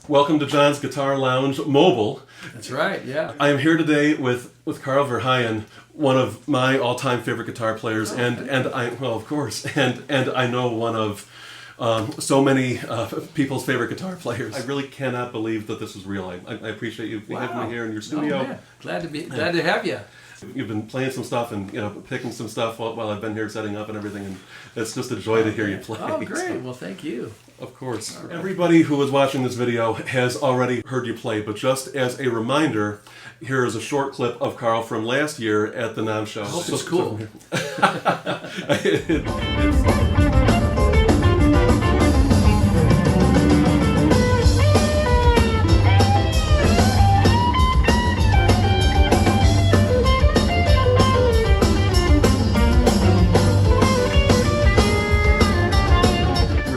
Welcome to John's Guitar Lounge Mobile. That's right, yeah. I am here today with Carl Verheyen, one of my all-time favorite guitar players, and I know one of so many people's favorite guitar players. I really cannot believe that this is real. I appreciate you having me here in your studio. Oh, man. Glad to have you. You've been playing some stuff and picking some stuff while I've been here setting up and everything, and it's just a joy to hear you play. Oh, great. Well, thank you. Of course. Right. Everybody who is watching this video has already heard you play, but just as a reminder, here is a short clip of Carl from last year at the NAMM show. I hope it's cool.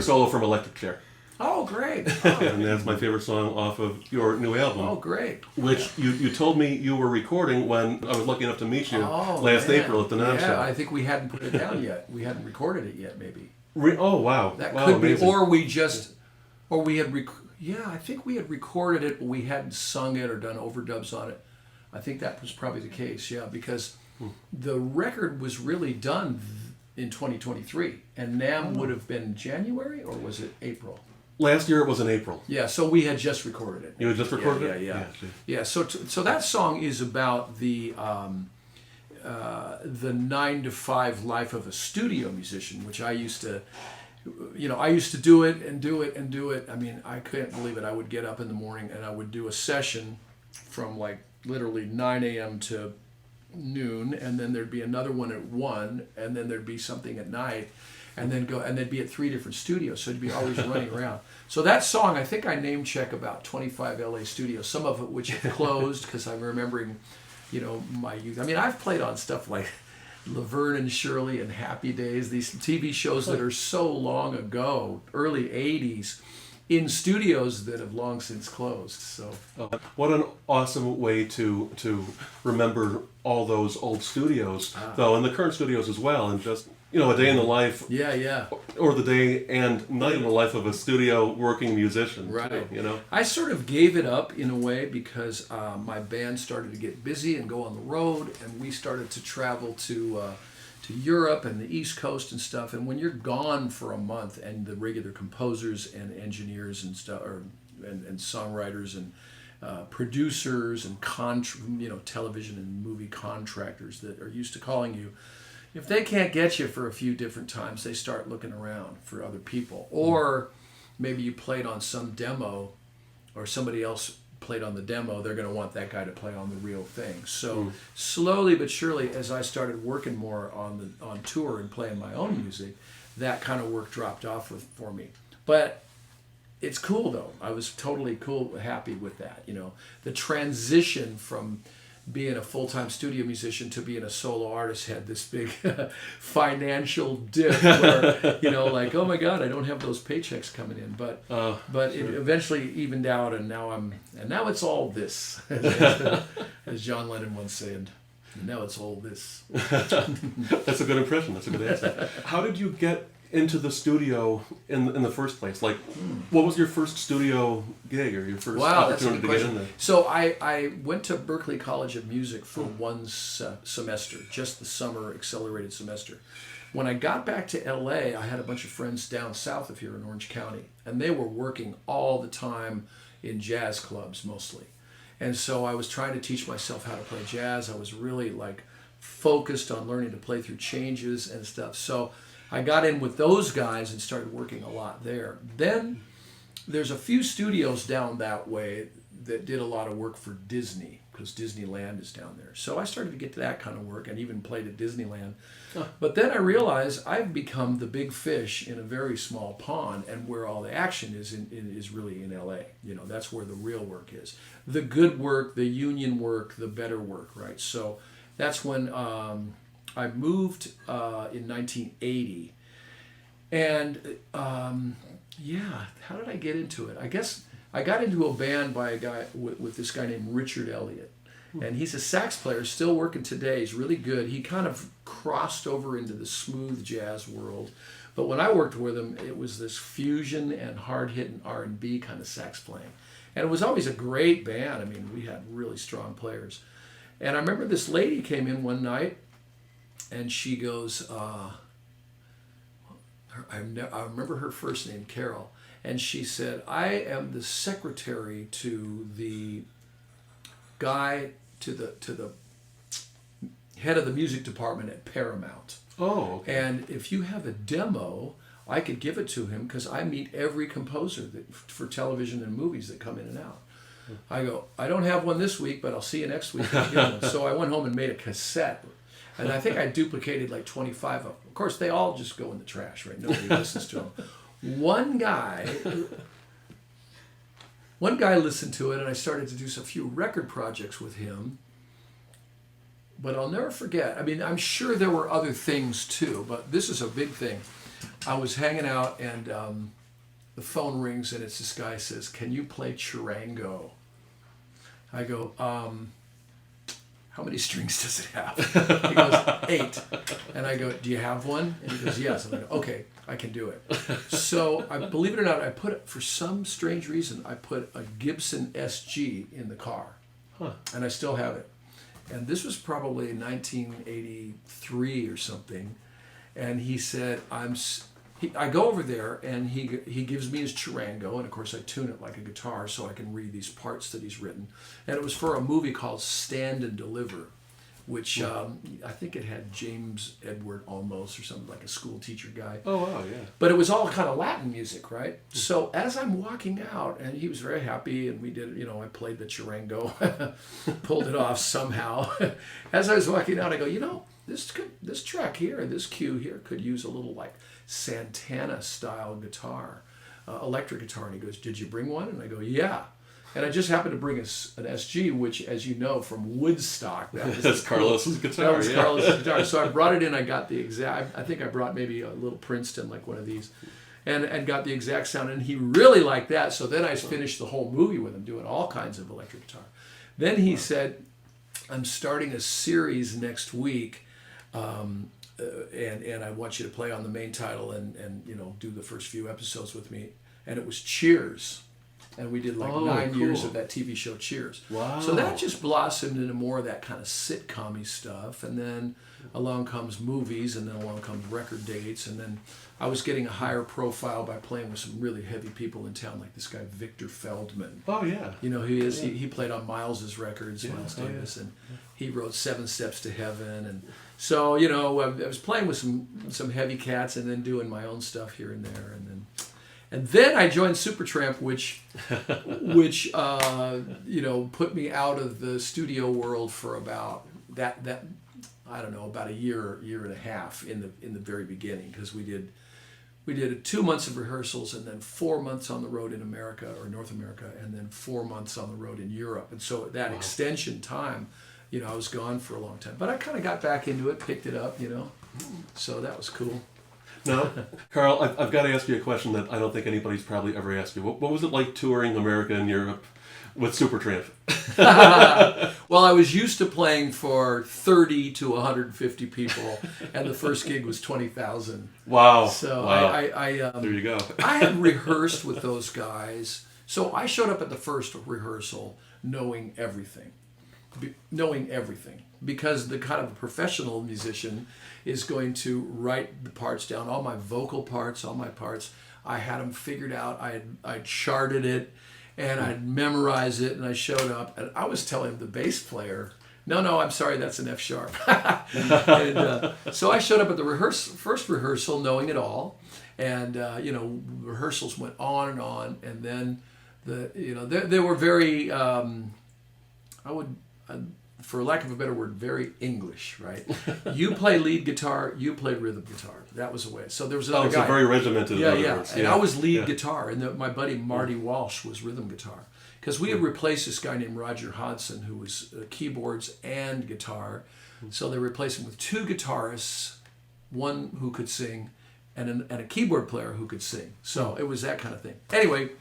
Solo from Electric Chair. Oh, great. And that's my favorite song off of your new album. Oh, great. Which you told me you were recording when I was lucky enough to meet you last April at the NAMM show. Yeah, I think we hadn't put it down yet. We hadn't recorded it yet, maybe. Oh, wow. That wow, could amazing. be, I think we had recorded it, but we hadn't sung it or done overdubs on it. I think that was probably the case, yeah, because the record was really done in 2023, and NAMM would have been January, or was it April? Last year it was in April. Yeah, so we had just recorded it. You had just recorded it? Yeah. So that song is about the 9 to 5 life of a studio musician, which I used to do it and do it and do it. I mean, I couldn't believe it. I would get up in the morning and I would do a session from like literally 9 a.m. to noon, and then there'd be another one at 1, and then there'd be something at night, and then they'd be at 3 different studios, so it'd be always running around. So that song, I think I name check about 25 LA studios, some of it which have closed because I'm remembering, my youth. I mean, I've played on stuff like Laverne Shirley and Happy Days, these TV shows that are so long ago, early 80s, in studios that have long since closed. So what an awesome way to remember all those old studios, though, and the current studios as well, and just a day in the life, or the day and night in the life of a studio working musician, right? Too, I sort of gave it up in a way because my band started to get busy and go on the road, and we started to travel to Europe and the East Coast and stuff. And when you're gone for a month, and the regular composers and engineers and stuff, and songwriters and producers and television and movie contractors that are used to calling you, if they can't get you for a few different times, they start looking around for other people. Or maybe you played on some demo, or somebody else played on the demo, they're going to want that guy to play on the real thing. So slowly but surely, as I started working more on tour and playing my own music, that kind of work dropped off for me. But it's cool though. I was totally happy with that. The transition from being a full-time studio musician to being a solo artist had this big financial dip where, like, oh my God, I don't have those paychecks coming in. But it eventually evened out, and now it's all this, as John Lennon once said. Now it's all this. That's a good impression. That's a good answer. How did you get into the studio in the first place? Like, what was your first studio gig or your first opportunity to get in there? So I went to Berklee College of Music for one semester, just the summer accelerated semester. When I got back to LA, I had a bunch of friends down south of here in Orange County, and they were working all the time in jazz clubs mostly. And so I was trying to teach myself how to play jazz. I was really focused on learning to play through changes and stuff. So I got in with those guys and started working a lot there. Then there's a few studios down that way that did a lot of work for Disney, because Disneyland is down there. So I started to get to that kind of work and even played at Disneyland. But then I realized I've become the big fish in a very small pond, and where all the action is really in LA. That's where the real work is. The good work, the union work, the better work, right? So that's when I moved in 1980, and how did I get into it? I guess I got into a band by a guy with this guy named Richard Elliott, and he's a sax player, still working today. He's really good. He kind of crossed over into the smooth jazz world, But when I worked with him, it was this fusion and hard-hitting R&B kind of sax playing. And it was always a great band. I mean, we had really strong players. And I remember this lady came in one night, and she goes, I remember her first name, Carol, and she said, I am the secretary to the guy, to the head of the music department at Paramount. Oh, okay. And if you have a demo, I could give it to him because I meet every composer for television and movies that come in and out. I go, I don't have one this week, but I'll see you next week. So I went home and made a cassette. And I think I duplicated like 25 of them. Of course, they all just go in the trash, right? Nobody listens to them. One guy listened to it, and I started to do a few record projects with him. But I'll never forget. I mean, I'm sure there were other things too, but this is a big thing. I was hanging out, and the phone rings, and it's this guy says, "Can you play charango?" I go, how many strings does it have? He goes, 8. And I go, do you have one? And he goes, yes. And I go, okay, I can do it. So believe it or not, for some strange reason, I put a Gibson SG in the car. Huh. And I still have it. And this was probably 1983 or something. And he said, I go over there, and he gives me his charango, and of course I tune it like a guitar so I can read these parts that he's written. And it was for a movie called Stand and Deliver, which I think it had James Edward Olmos or something, like a school teacher guy. Oh, wow, yeah. But it was all kind of Latin music, right? So as I'm walking out, and he was very happy, and we did, I played the charango, pulled it off somehow. As I was walking out, I go, this track here, this cue here could use a little like Santana style guitar, electric guitar. And he goes, did you bring one? And I go, yeah. And I just happened to bring an SG, which, as you know, from Woodstock, that's Carlos's guitar. That was Carlos's guitar. So I brought it in. I got the exact. I think I brought maybe a little Princeton, like one of these, and got the exact sound. And he really liked that. So then I finished the whole movie with him doing all kinds of electric guitar. Then he said, I'm starting a series next week. And I want you to play on the main title and do the first few episodes with me. And it was Cheers. And we did like 9 years of that TV show Cheers. Wow. So that just blossomed into more of that kind of sitcom-y stuff. And then along comes movies, and then along comes record dates. And then I was getting a higher profile by playing with some really heavy people in town, like this guy Victor Feldman. Oh, yeah. He played on Miles's records, Miles Davis, and he wrote 7 Steps to Heaven. And so, I was playing with some heavy cats and then doing my own stuff here and there. And then I joined Supertramp, which put me out of the studio world for about about a year and a half in the very beginning, because we did 2 months of rehearsals and then 4 months on the road in America or North America, and then 4 months on the road in Europe. And so that extension time, I was gone for a long time, but I kind of got back into it, picked it up, so that was cool. Now, Carl, I've got to ask you a question that I don't think anybody's probably ever asked you. What was it like touring America and Europe with Supertramp? Well, I was used to playing for 30 to 150 people, and the first gig was 20,000. Wow. So wow. I there you go. I had rehearsed with those guys. So I showed up at the first rehearsal knowing everything. Because the kind of professional musician is going to write the parts down, all my vocal parts, all my parts. I had them figured out. I charted it, and I'd memorized it, and I showed up, and I was telling the bass player, no, I'm sorry, that's an F sharp. And so I showed up at the first rehearsal knowing it all, and rehearsals went on, and then they were very for lack of a better word, very English, right? You play lead guitar, you play rhythm guitar. That was the way. So there was another guy. So very regimented. Yeah. And I was lead guitar, and my buddy Marty Walsh was rhythm guitar. Because we had replaced this guy named Roger Hodson, who was keyboards and guitar. So they replaced him with 2 guitarists, one who could sing, and a keyboard player who could sing. So it was that kind of thing. Anyway,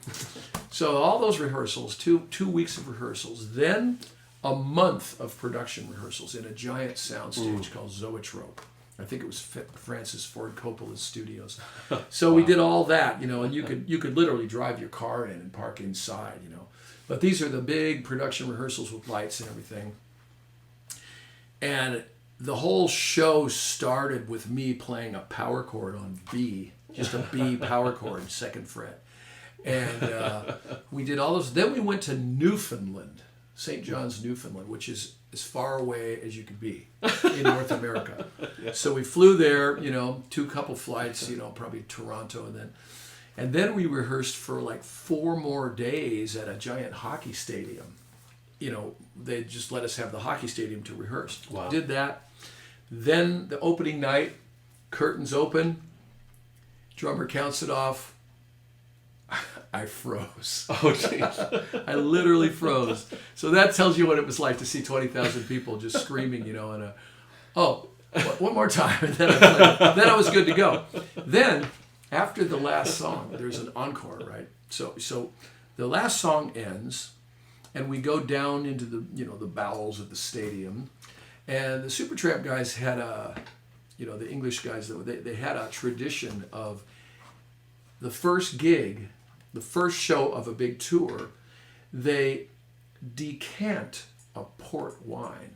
so all those rehearsals, 2 weeks of rehearsals, then a month of production rehearsals in a giant soundstage called Zoetrope. I think it was Francis Ford Coppola's studios. So we did all that, you know, and you could literally drive your car in and park inside, you know. But these are the big production rehearsals with lights and everything. And the whole show started with me playing a power chord on B, just a B power chord, second fret. And we did all those. Then we went to Newfoundland, St. John's, Newfoundland, which is as far away as you could be in North America. Yeah. So we flew there, you know, couple flights, you know, probably Toronto, and then we rehearsed for like 4 more days at a giant hockey stadium. You know, they just let us have the hockey stadium to rehearse. Wow. Did that. Then the opening night, curtains open, drummer counts it off. I froze. Oh, jeez. I literally froze. So that tells you what it was like to see 20,000 people just screaming, you know, and one more time. And then I was good to go. Then, after the last song, there's an encore, right? So the last song ends, and we go down into the, you know, the bowels of the stadium, and the Supertramp guys had the English guys, they had a tradition of the first gig, the first show of a big tour, they decant a port wine,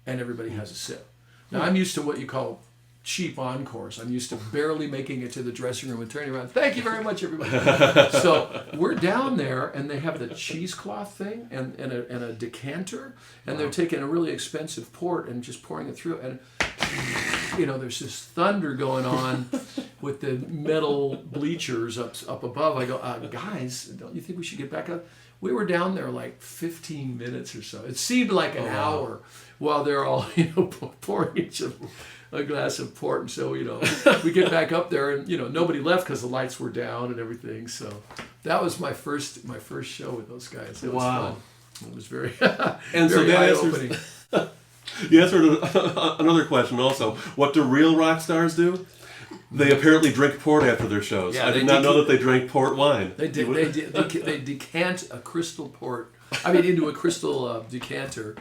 and everybody has a sip. Now, I'm used to what you call cheap encores. I'm used to barely making it to the dressing room and turning around. Thank you very much, everybody. So we're down there, and they have the cheesecloth thing and a decanter, and they're taking a really expensive port and just pouring it through. And you know, there's this thunder going on with the metal bleachers up above. I go, guys, don't you think we should get back up? We were down there like 15 minutes or so. It seemed like an hour while they're all, you know, pouring each of a glass of port. And so, you know, we get back up there, and, you know, nobody left because the lights were down and everything. So that was my first show with those guys. It was fun. It was very, and very so eye-opening. You answered another question also. What do real rock stars do? They apparently drink port after their shows. Yeah, I did not know that they drank port wine. They decant a crystal port, into a crystal decanter,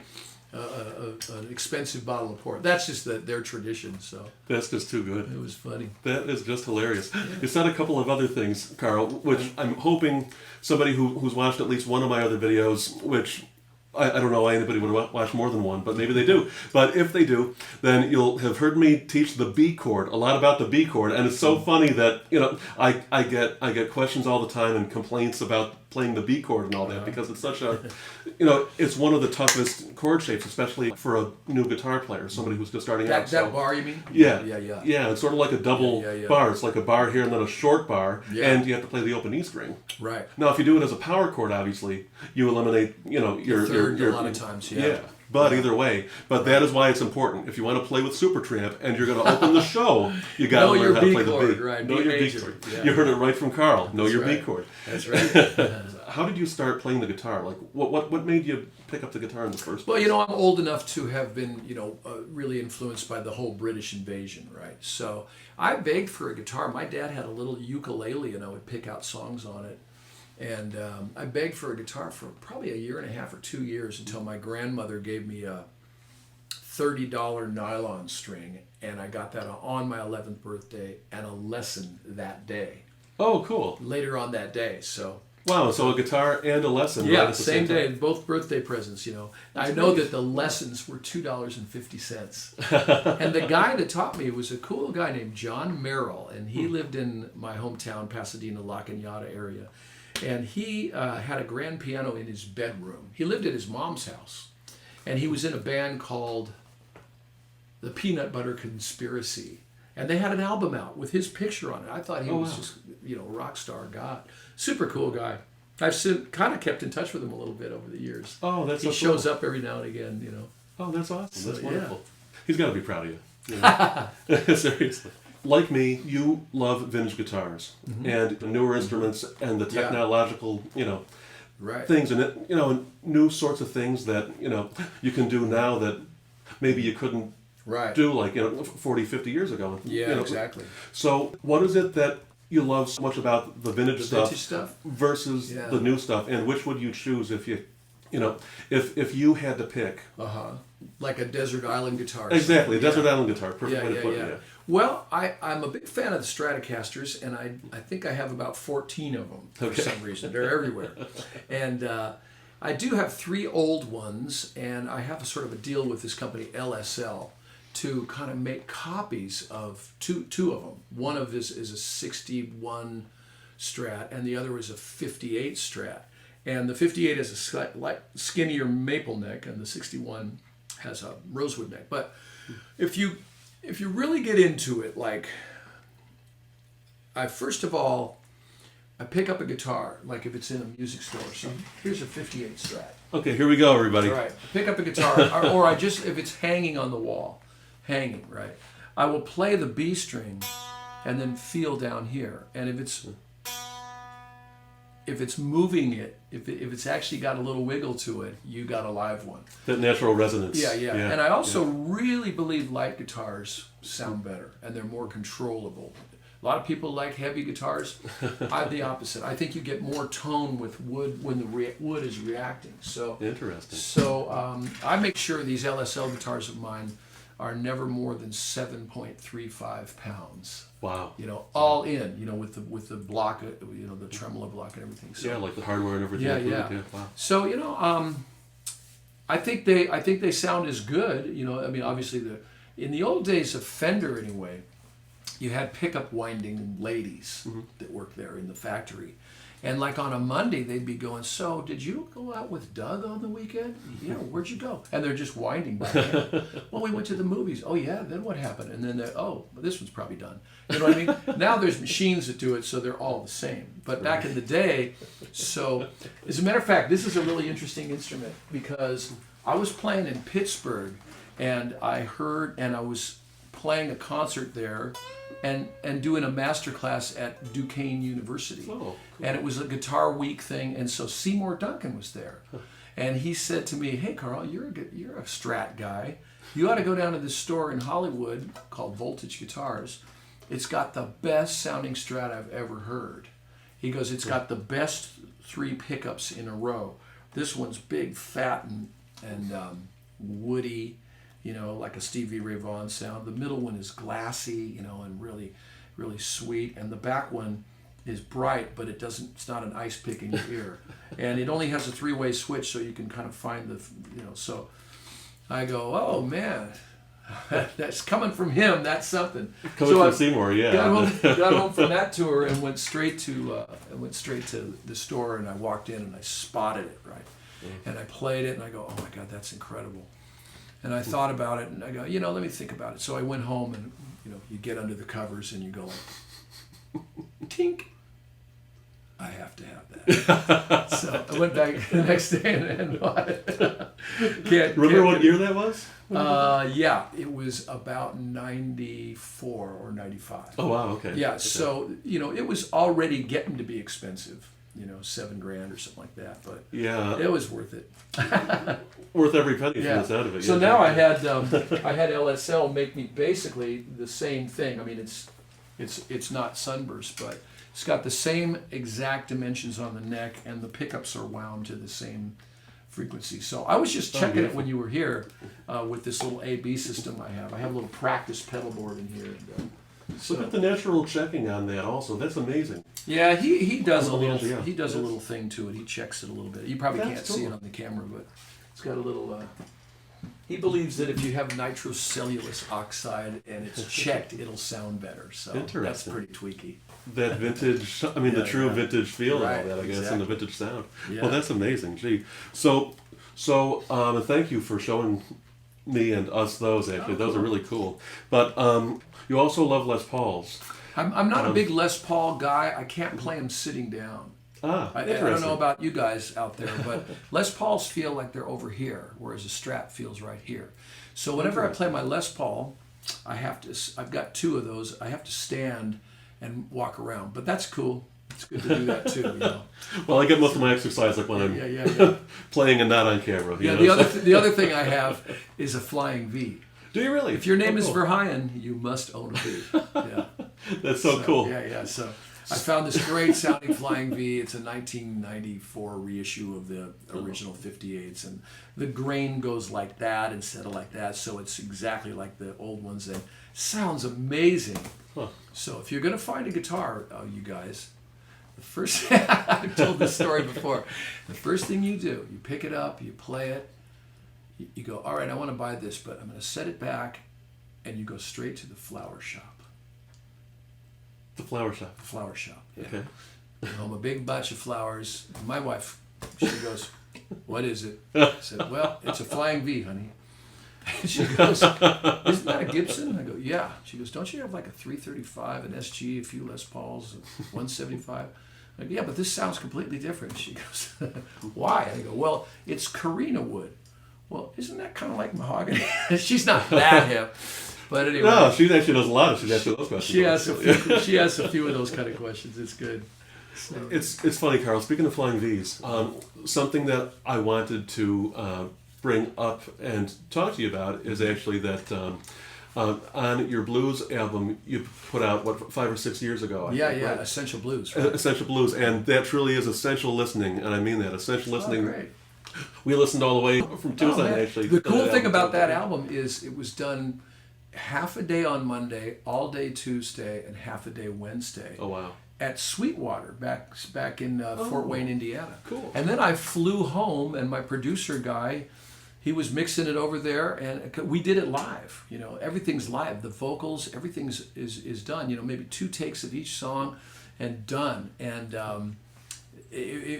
an expensive bottle of port. That's just their tradition. So that's just too good. It was funny. That is just hilarious. Yeah. You said a couple of other things, Carl, which I'm hoping somebody who's watched at least one of my other videos, which I don't know why anybody would watch more than one, but maybe they do. But if they do, then you'll have heard me teach the B chord, a lot about the B chord, and it's so funny that, you know, I get questions all the time and complaints about playing the B chord and all that, because it's such a, you know, it's one of the toughest chord shapes, especially for a new guitar player, somebody who's just starting out. That bar, you mean? Yeah. It's sort of like a double bar. It's like a bar here and then a short bar, and you have to play the open E string. Right. Now, if you do it as a power chord, obviously, you eliminate, you know, your third a lot of times. Yeah. But either way, that is why it's important. If you want to play with Supertramp and you're going to open the show, you got to learn how to play the B. Right. Know your B chord. Yeah. You heard it right from Carl. Know your B chord. That's right. How did you start playing the guitar? Like, what made you pick up the guitar in the first place? Well, you know, I'm old enough to have been, you know, really influenced by the whole British invasion, right? So I begged for a guitar. My dad had a little ukulele, and I would pick out songs on it. And I begged for a guitar for probably 1.5 years or 2 years until my grandmother gave me a $30 nylon string, and I got that on my 11th birthday and a lesson that day. Oh, cool. Later on that day, so... Wow, so a guitar and a lesson. Yeah, right at the same day, time. both birthday presents, you know. I know that the lessons were $2.50. And the guy that taught me was a cool guy named John Merrill, and he lived in my hometown, Pasadena, La Cañada area. And he had a grand piano in his bedroom. He lived at his mom's house. And he was in a band called the Peanut Butter Conspiracy. And they had an album out with his picture on it. I thought he was just, you know, rock star god. Super cool guy. I've kind of kept in touch with him a little bit over the years. Oh, that's so cool. He shows up every now and again, you know. Oh, that's awesome. So, that's wonderful. He's got to be proud of you. You know? Seriously. Like me, you love vintage guitars and newer instruments and the technological, you know, things and you know, new sorts of things that, you know, you can do now that maybe you couldn't do, like, you know, 40, 50 years ago. Yeah, you know. exactly. So what is it that you love so much about the vintage stuff stuff versus the new stuff, and which would you choose if you you know, if you had to pick Like a desert island guitar. exactly a desert island guitar, perfect way to put it. Yeah. Well, I'm a big fan of the Stratocasters, and I think I have about 14 of them for some reason. They're everywhere. And I do have 3 old ones, and I have a sort of a deal with this company, LSL, to kind of make copies of two of them. One of this is a 61 Strat, and the other is a 58 Strat. And the 58 has a skinnier maple neck, and the 61 has a rosewood neck. But if you really get into it, like, first of all, I pick up a guitar, like if it's in a music store or something. Here's a 58 Strat. Okay, here we go, everybody. All right, I pick up a guitar, or if it's hanging on the wall, right? I will play the B string and then feel down here. And if it's moving it, if it's actually got a little wiggle to it, you got a live one. That natural resonance. Yeah. And I also really believe light guitars sound better, and they're more controllable. A lot of people like heavy guitars. I'm the opposite. I think you get more tone with wood when the wood is reacting. So interesting. So I make sure these LSL guitars of mine are never more than 7.35 pounds. Wow. You know, all in. You know, with the block, you know, the tremolo block and everything. So, yeah, like the hardware and everything. Yeah. Wow. So you know, I think they sound as good. You know, I mean, obviously in the old days of Fender anyway, you had pickup winding ladies that worked there in the factory. And like on a Monday, they'd be going, so did you go out with Doug on the weekend? Yeah, where'd you go? And they're just winding by hand. Well, we went to the movies. Oh, yeah, then what happened? And then this one's probably done. You know what I mean? Now there's machines that do it, so they're all the same. But back in the day, so as a matter of fact, this is a really interesting instrument because I was playing in Pittsburgh, and I was playing a concert there and doing a master class at Duquesne University. Oh, cool. And it was a Guitar Week thing, and so Seymour Duncan was there. And he said to me, hey, Carl, you're a Strat guy. You ought to go down to this store in Hollywood called Voltage Guitars. It's got the best sounding Strat I've ever heard. He goes, it's got the best 3 pickups in a row. This one's big, fat, and woody, you know, like a Stevie Ray Vaughan sound. The middle one is glassy, you know, and really, really sweet. And the back one is bright, but it's not an ice pick in your ear. And it only has a 3-way switch, so you can kind of find so I go, oh man, that's coming from him. That's something. Coming from Seymour, yeah. Got home from that tour and went straight to the store, and I walked in and I spotted it, right? And I played it and I go, oh my God, that's incredible. And I thought about it and I go, let me think about it. So I went home and, you get under the covers and you go like, tink. I have to have that. So I went back the next day and bought it. Remember what year that was? Yeah, it was about 94 or 95. Oh, wow, okay. Yeah, okay. So, it was already getting to be expensive. $7,000 or something like that, but yeah, it was worth it. Worth every penny from the sound of it. So now I had LSL make me basically the same thing. I mean, it's not sunburst, but it's got the same exact dimensions on the neck, and the pickups are wound to the same frequency. So I was just checking it when you were here with this little A/B system I have. I have a little practice pedal board in here. Look at the natural checking on that also. That's amazing. Yeah, he does a little thing to it. He checks it a little bit. You probably can't see it on the camera, but it's got a little he believes that if you have nitrocellulose oxide and it's checked, it'll sound better. So that's pretty tweaky. That vintage, the true vintage feel and all that, I guess, and the vintage sound. Yeah. Well, that's amazing. Gee. So thank you for showing me and us those, actually. Those are really cool. But you also love Les Pauls. I'm not a big Les Paul guy. I can't play them sitting down. I don't know about you guys out there, but Les Pauls feel like they're over here, whereas a Strat feels right here. So whenever I play my Les Paul, I've got 2 of those. I have to stand and walk around, but that's cool. It's good to do that too. Well, I get most of my exercise like when I'm playing and not on camera. The other thing I have is a flying V. Do you really? If your name is Verheyen, you must own a V. Yeah. That's so cool. Yeah. I found this great sounding Flying V. It's a 1994 reissue of the original 58s, and the grain goes like that instead of like that, so it's exactly like the old ones, and sounds amazing. Huh. So if you're going to find a guitar, you guys, the first, I've told this story before, the first thing you do, you pick it up, you play it, you go, all right, I want to buy this, but I'm going to set it back, and you go straight to the flower shop. The flower shop. The flower shop, yeah. Okay. Home a big bunch of flowers. My wife, she goes, what is it? I said, well, it's a Flying V, honey. And she goes, isn't that a Gibson? I go, yeah. She goes, don't you have like a 335, an SG, a few Les Pauls, a 175? I go, yeah, but this sounds completely different. She goes, why? I go, well, it's Carina wood. Well, isn't that kind of like mahogany? She's not that hip. But anyway, No, she actually knows a lot of. She's asking those questions. She asks a few of those kind of questions. It's good. So. It's funny, Carl. Speaking of Flying V's, something that I wanted to bring up and talk to you about is actually that on your blues album you put out 5 or 6 years ago. I think, right? Essential Blues. Right? Essential Blues, and that truly is essential listening, and I mean that essential listening. Oh, great. We listened all the way from Tucson, actually. The cool thing about that album is it was done half a day on Monday, all day Tuesday, and half a day Wednesday. Oh, wow. At Sweetwater, back in Fort Wayne, Indiana. Cool. And then I flew home, and my producer guy, he was mixing it over there, and we did it live. You know, everything's live. The vocals, everything is done. You know, maybe 2 takes of each song, and done. And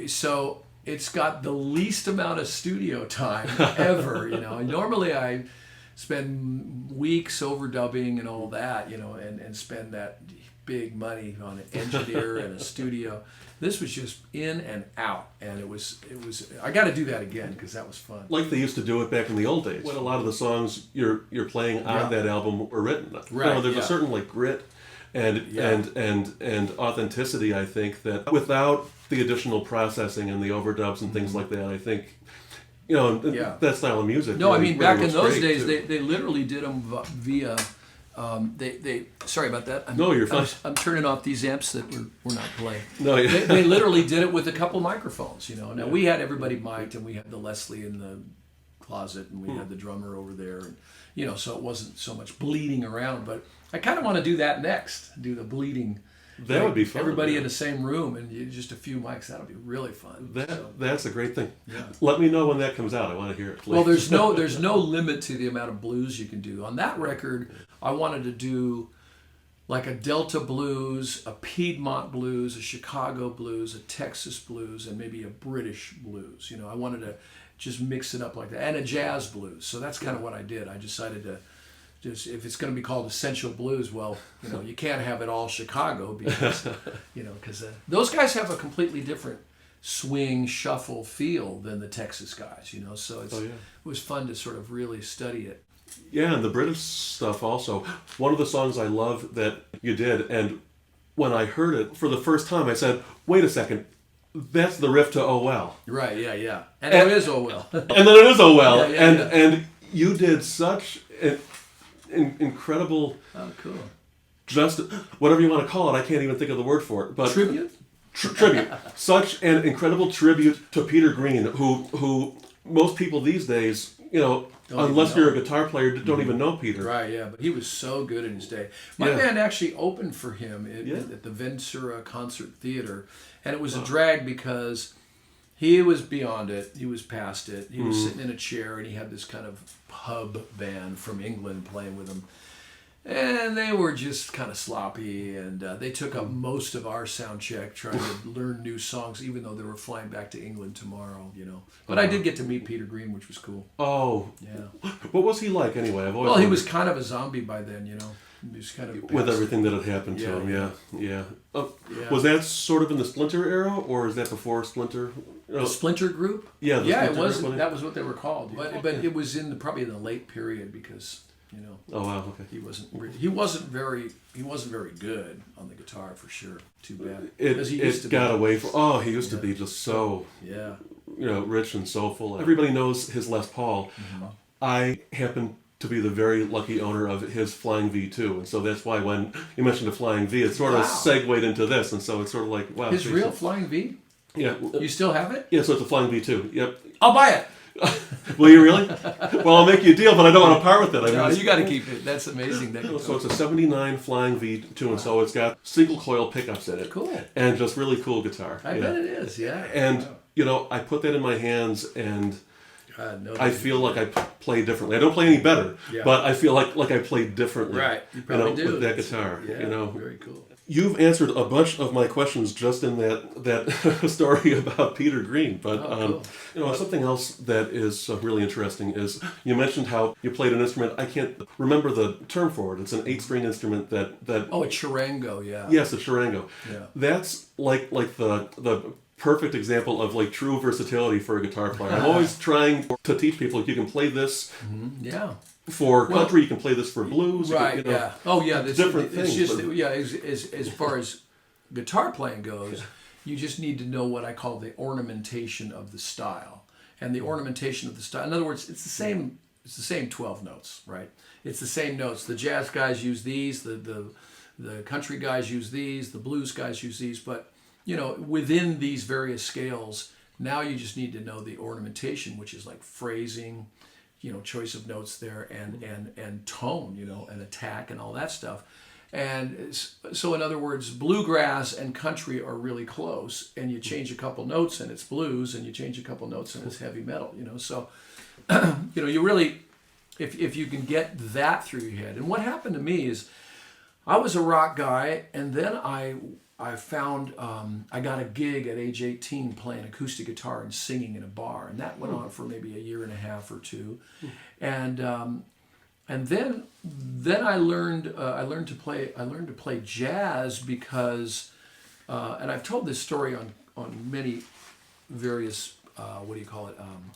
so it's got the least amount of studio time ever. You know, normally I spend weeks overdubbing and all that, you know, and spend that big money on an engineer and a studio. This was just in and out, and it was. I got to do that again because that was fun. Like they used to do it back in the old days. When a lot of the songs you're playing on that album were written. Right. You know, there's a certain like grit and authenticity. I think that without the additional processing and the overdubs and things like that, I think. You know, that style of music. No, really, I mean, really back in those days, too. they literally did them via. They sorry about that. No, you're fine. I'm turning off these amps that we're not playing. No, yeah. They literally did it with a couple microphones. You know, now we had everybody mic'd, and we had the Leslie in the closet, and we had the drummer over there, and you know, so it wasn't so much bleeding around. But I kind of want to do that next. Do the bleeding. That would be fun. Everybody in the same room and just a few mics. That'll be really fun. That's a great thing. Yeah. Let me know when that comes out. I want to hear it. Please. Well, there's no limit to the amount of blues you can do. On that record, I wanted to do like a Delta blues, a Piedmont blues, a Chicago blues, a Texas blues, and maybe a British blues. You know, I wanted to just mix it up like that, and a jazz blues. So that's kind of what I did. I decided to. Just if it's going to be called Essential Blues, well, you know, you can't have it all Chicago because, you know, because those guys have a completely different swing shuffle feel than the Texas guys, you know. So it was fun to sort of really study it. Yeah, and the British stuff also. One of the songs I love that you did, and when I heard it for the first time, I said, "Wait a second, that's the riff to Oh Well." Right? Yeah. And it is Oh Well. And then it is Oh Well, and you did such an incredible. Oh, cool. Just whatever you want to call it, I can't even think of the word for it. But tribute. Tribute. Such an incredible tribute to Peter Green, who most people these days, you know, unless you're a guitar player, don't even know Peter. Right, yeah, but he was so good in his day. My band actually opened for him at the Ventura Concert Theater, and it was a drag because he was beyond it. He was past it. He was sitting in a chair, and he had this kind of pub band from England playing with him. And they were just kind of sloppy, and they took up most of our sound check trying to learn new songs, even though they were flying back to England tomorrow, you know. But I did get to meet Peter Green, which was cool. Oh. Yeah. What was he like anyway? Well, he was kind of a zombie by then, you know. He was kind of with everything that had happened to him, yeah. Was that sort of in the Splinter era, or is that before Splinter? The Splinter group? Yeah, it was. That was what they were called. But it was probably in the late period because, you know. Oh wow, okay. He wasn't very good on the guitar for sure. Too bad. It got away from. Oh, he used to be just so. Yeah. You know, rich and soulful. Everybody knows his Les Paul. Mm-hmm. I happen to be the very lucky owner of his Flying V2, and so that's why when you mentioned the Flying V, it sort of segued into this, and so it's sort of like, wow. His real Flying V? Yeah. You still have it? Yeah, so it's a Flying V2. Yep. I'll buy it. Will you really? Well, I'll make you a deal, but I don't want to part with it. I mean, No, you got to keep it. That's amazing. So it's a 79 Flying V2, and so it's got single coil pickups in it. Cool. And just really cool guitar. I bet it is, yeah. And, I put that in my hands, and I feel like I play differently. I don't play any better, but I feel like I play differently. Right, you probably do. With that guitar. Yeah, very cool. You've answered a bunch of my questions just in that story about Peter Green, but cool. Something else that is really interesting is you mentioned how you played an instrument. I can't remember the term for it. It's an 8-string instrument that a charango, yeah. Yes, a charango. Yeah. That's like the perfect example of like true versatility for a guitar player. I'm always trying to teach people you can play this. Yeah. For country, you can play this for blues. Right, yeah. Oh, yeah. Different things. It's just, as far as guitar playing goes, you just need to know what I call the ornamentation of the style. And the ornamentation of the style, in other words, it's the same 12 notes, right? It's the same notes. The jazz guys use these, the country guys use these, the blues guys use these, but, within these various scales, now you just need to know the ornamentation, which is like phrasing, choice of notes there, and tone, and attack and all that stuff. And so in other words, bluegrass and country are really close, and you change a couple notes and it's blues, and you change a couple notes and it's heavy metal, So, you really, if you can get that through your head. And what happened to me is I was a rock guy, and then I found I got a gig at age 18 playing acoustic guitar and singing in a bar, and that went on for maybe a year and a half or two, and then I learned to play jazz because and I've told this story on many various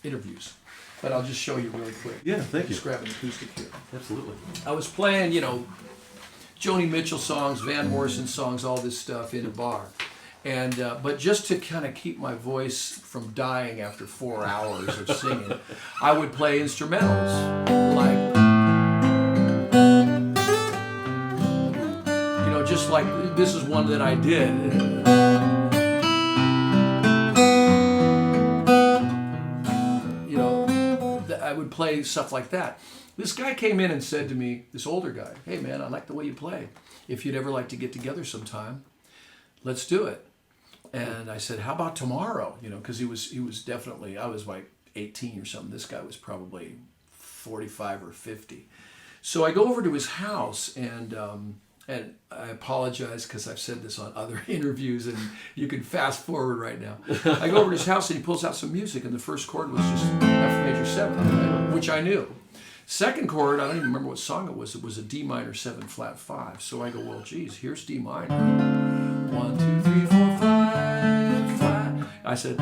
interviews, but I'll just show you really quick. Yeah, thank you. Just grab an acoustic here. Absolutely. I was playing Joni Mitchell songs, Van Morrison songs, all this stuff in a bar. And but just to kind of keep my voice from dying after 4 hours of singing, I would play instrumentals like, just like this is one that I did. I would play stuff like that. This guy came in and said to me, this older guy, "Hey man, I like the way you play. If you'd ever like to get together sometime, let's do it." And I said, "How about tomorrow?" Because he was definitely, I was like 18 or something. This guy was probably 45 or 50. So I go over to his house, and I apologize because I've said this on other interviews, and you can fast forward right now. I go over to his house, and he pulls out some music, and the first chord was just F major 7, right? Which I knew. Second chord, I don't even remember what song it was. It was a D minor 7 flat 5. So I go, well, geez, here's D minor. 1, 2, 3, 4, 5, flat. I said,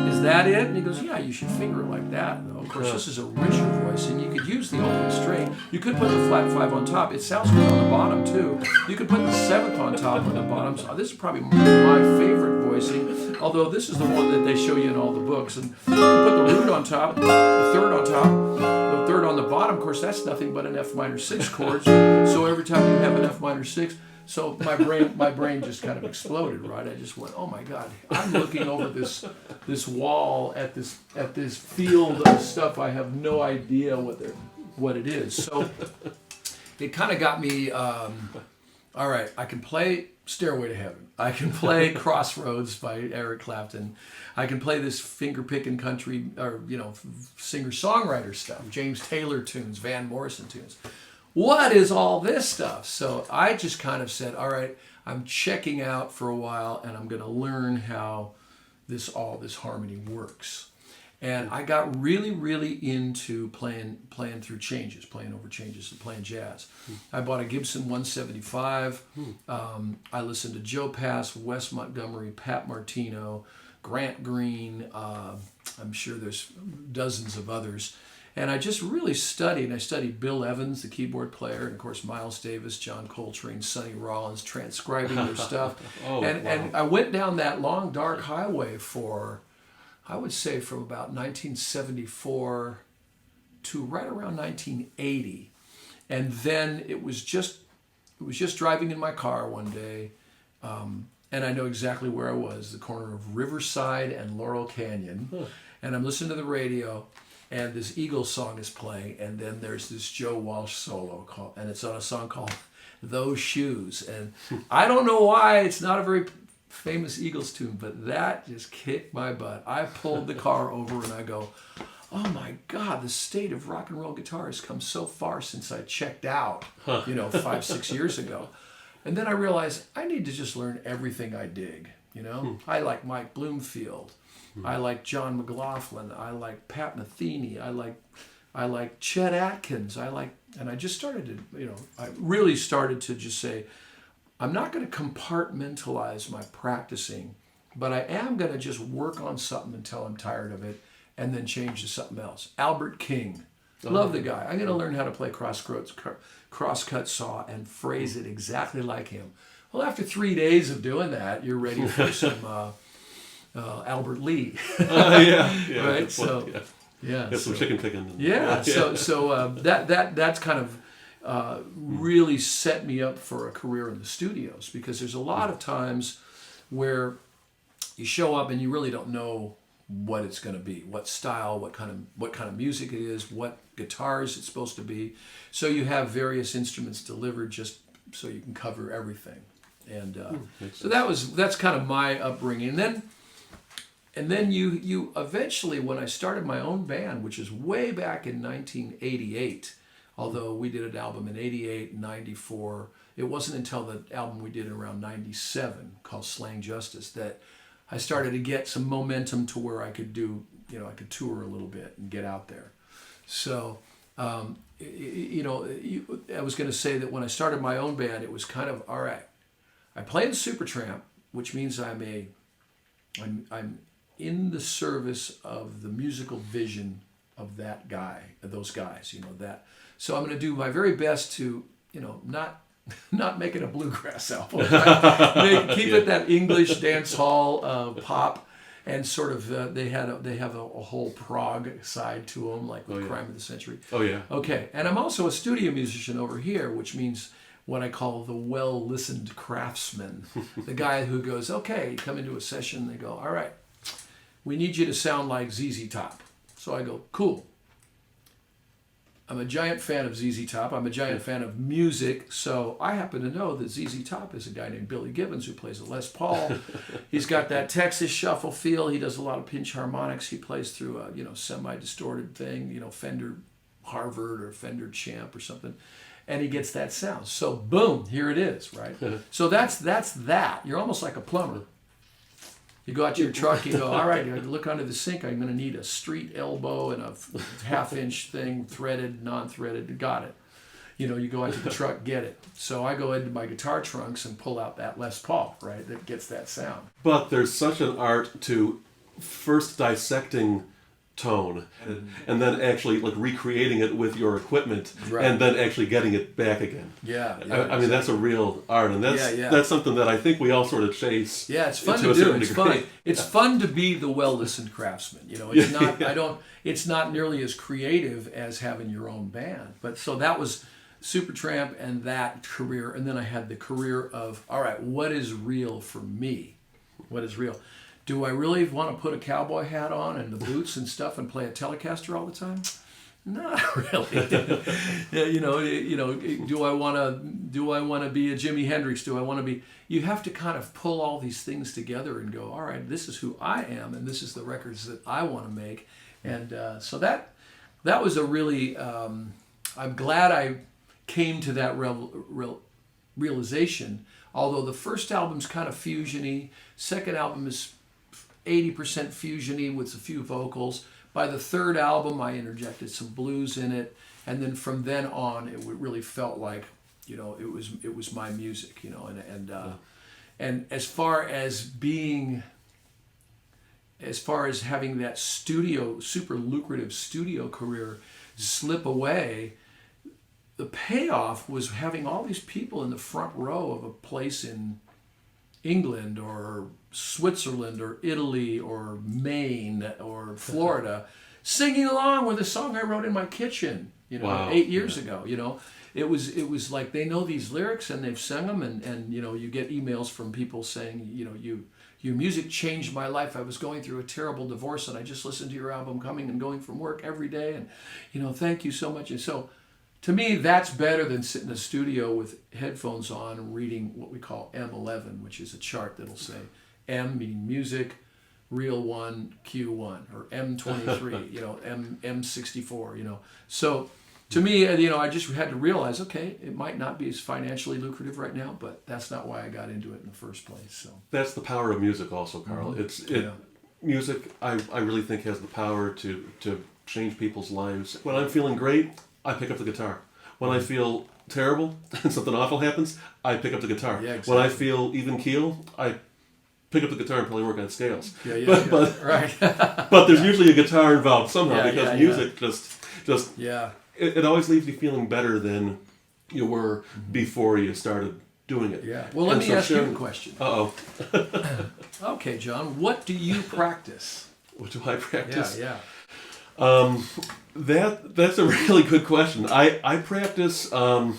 "Is that it?" And he goes, "Yeah, you should finger it like that." Though. Of course, this is a richer voice, and you could use the open string. You could put the flat 5 on top. It sounds good on the bottom too. You could put the 7th on top and the bottom. So this is probably my favorite voicing, although this is the one that they show you in all the books. And you can put the root on top, the 3rd on top, the 3rd on the bottom. Of course, that's nothing but an F minor 6 chord. So every time you have an F minor 6, so my brain just kind of exploded, right? I just went, "Oh my God! I'm looking over this wall at this field of stuff. I have no idea what it is." So it kind of got me. All right, I can play "Stairway to Heaven." I can play "Crossroads" by Eric Clapton. I can play this finger-picking country or singer-songwriter stuff, James Taylor tunes, Van Morrison tunes. What is all this stuff? So I just kind of said, all right, I'm checking out for a while, and I'm going to learn how all this harmony works. And I got really, really into playing through changes, playing over changes, and playing jazz. I bought a Gibson 175. I listened to Joe Pass, Wes Montgomery, Pat Martino, Grant Green. I'm sure there's dozens of others. And I just really studied. I studied Bill Evans, the keyboard player, and of course Miles Davis, John Coltrane, Sonny Rollins, transcribing their stuff. And I went down that long, dark highway for, I would say, from about 1974 to right around 1980. And then it was just driving in my car one day, and I know exactly where I was, the corner of Riverside and Laurel Canyon. And I'm listening to the radio, and this Eagles song is playing, and then there's this Joe Walsh solo and it's on a song called Those Shoes. And I don't know why, it's not a very famous Eagles tune, but that just kicked my butt. I pulled the car over and I go, oh my God, the state of rock and roll guitar has come so far since I checked out, 5-6 years ago. And then I realized I need to just learn everything I dig, I like Mike Bloomfield. I like John McLaughlin. I like Pat Metheny. I like Chet Atkins. And I just started to, I really started to just say, I'm not going to compartmentalize my practicing, but I am going to just work on something until I'm tired of it and then change to something else. Albert King. Love the guy. I'm going to learn how to play crosscut saw and phrase it exactly like him. Well, after 3 days of doing that, you're ready for some Albert Lee. Yeah. Right? So, some chicken picking. So that's kind of really set me up for a career in the studios, because there's a lot of times where you show up and you really don't know what it's going to be, what style, what kind of music it is, what guitars it's supposed to be. So you have various instruments delivered just so you can cover everything. And so that's kind of my upbringing. And then you eventually, when I started my own band, which is way back in 1988, although we did an album in 88, 94, it wasn't until the album we did in around 97 called Slang Justice that I started to get some momentum to where I could do, I could tour a little bit and get out there. So, I was going to say that when I started my own band, it was kind of, all right, I play in Supertramp, which means I'm in the service of the musical vision of that guy, of those guys, that. So I'm going to do my very best to, not make it a bluegrass album. Right? Keep it that English dance hall pop, and sort of they have a whole prog side to them, like Crime of the Century. Oh yeah. Okay, and I'm also a studio musician over here, which means what I call the well-listened craftsman, the guy who goes, okay, you come into a session, they go, all right, we need you to sound like ZZ Top. So I go, cool. I'm a giant fan of ZZ Top. I'm a giant fan of music. So I happen to know that ZZ Top is a guy named Billy Gibbons who plays a Les Paul. He's got that Texas shuffle feel. He does a lot of pinch harmonics. He plays through a semi-distorted thing, Fender Harvard or Fender Champ or something. And he gets that sound. So boom, here it is, right? So that's that. You're almost like a plumber. You go out to your truck, you go, all right, you look under the sink, I'm going to need a street elbow and a half-inch thing, threaded, non-threaded, got it. You go out to the truck, get it. So I go into my guitar trunks and pull out that Les Paul, right, that gets that sound. But there's such an art to first dissecting tone and then actually recreating it with your equipment, right, and then actually getting it back again. I mean, that's a real art, and that's something that I think we all sort of chase. Yeah, it's fun to do. It's fun. It's fun to be the well-listened craftsman. It's not. It's not nearly as creative as having your own band. But so that was Supertramp and that career, and then I had the career of, all right, what is real for me? What is real? Do I really want to put a cowboy hat on and the boots and stuff and play a Telecaster all the time? Not really. Do I want to be a Jimi Hendrix? Do I want to be? You have to kind of pull all these things together and go, all right, this is who I am, and this is the records that I want to make, and so that was a really. I'm glad I came to that realization. Although the first album's kind of fusiony, second album is 80% fusiony with a few vocals. By the third album, I interjected some blues in it, and then from then on, it really felt like, it was my music, and as far as having that super lucrative studio career slip away, the payoff was having all these people in the front row of a place in England or Switzerland or Italy or Maine or Florida singing along with a song I wrote in my kitchen, Wow. 8 years ago. It was like they know these lyrics and they've sung them, and you get emails from people saying, your music changed my life. I was going through a terrible divorce, and I just listened to your album coming and going from work every day, and thank you so much. And so, to me, that's better than sitting in a studio with headphones on and reading what we call M11, which is a chart that'll say M meaning music, real 1, Q1, or M23, M64, So to me, I just had to realize, okay, it might not be as financially lucrative right now, but that's not why I got into it in the first place. So that's the power of music also, Carl. Music, I really think, has the power to change people's lives. When I'm feeling great, I pick up the guitar. When I feel terrible and something awful happens, I pick up the guitar. Yeah, exactly. When I feel even keel, I pick up the guitar and probably work on scales. But right. But there's usually a guitar involved somehow, because music just it always leaves you feeling better than you were before you started doing it. Yeah. Well, let me ask you a question. Uh-oh. Okay, John, what do you practice? What do I practice? Yeah. That's a really good question. I practice. I